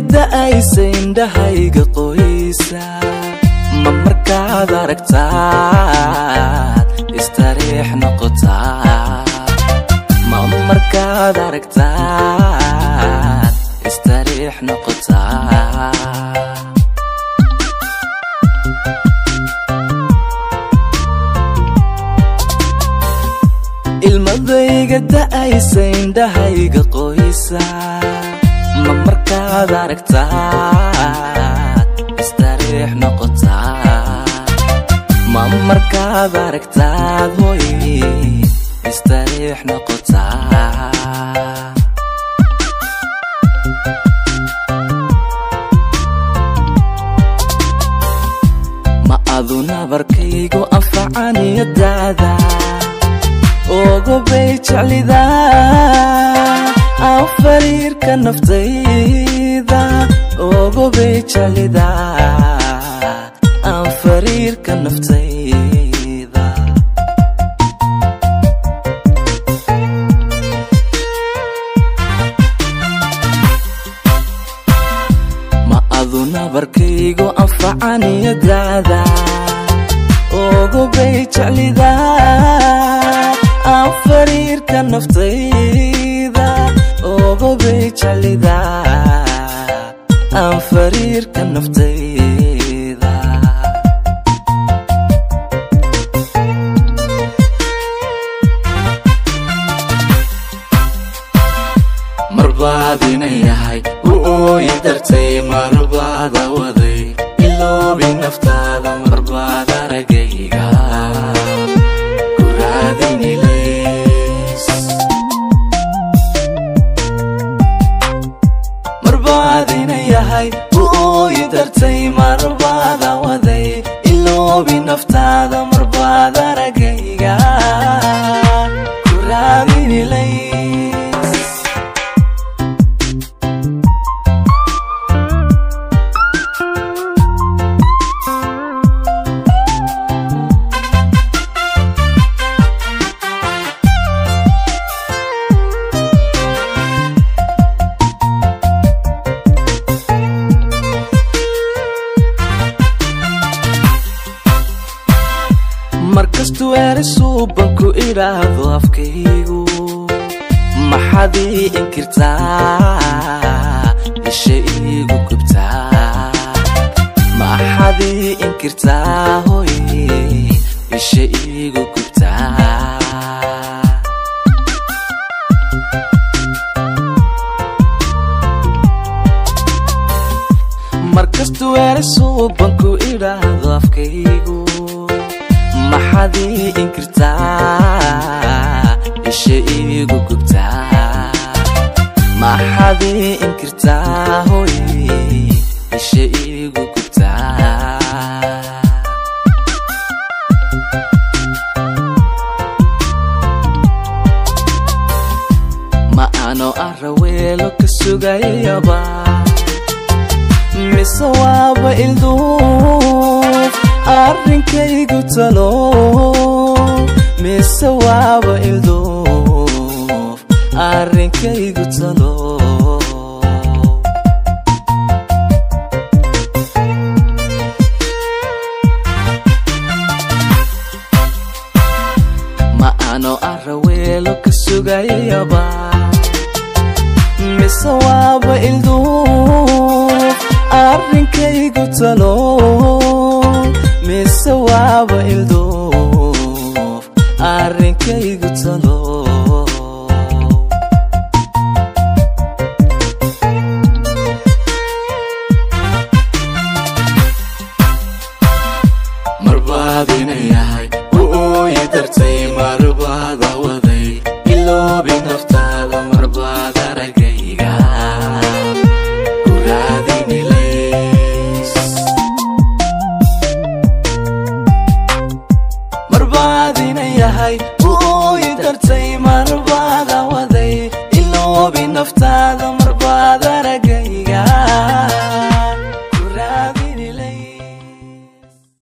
da'aysa indhahayga qoysa ma markaad aragtaad istariix noqotaa ma markaad aragtaad istariix noqotaa ilmadayga da'aysa indhahayga qoysa ma markaad aragtaad istariix noqotaa ma markaad aragtaad hoy istariix noqotaa ma aduna barkaygu anfacaniyadaada ogo bay jeclida afariirka naftayda ogo bay jeclida afariirka naftayda ma aduna barkaygu anfacaniyadaada ogo bay jeclida afariirka naftayda ogo bay jeclida afariirka naftayda marbaad inayahay u ooyi dartay marbaada waday iloobi naftaada marbaad aragayga ooyi dartay marbaada waday iloobi naftaada marbaad aragayga ku raadinilays markastuu erisuubanku idhaahdo afkaygu maxaad ii inkirtaa isha iigu gubtaa maxaad ii inkirtaa hoy isha iigu gubtaa markastuu erisuubanku idhaahdo afkaygu maxaad ii inkirtaa isha iigu gubtaa maxaad ii inkirtaa hoy isha iigu gubtaa ma ano araweelo ka sugayaba mise waaba ilduuf arrinkaygu talo mise waaba ilduuf arrinkaygu talo ma ano araweelo ka sugayaba mise waaba ilduuf arrinkaygu talo mise waaba ilduuf arrinkaygu talo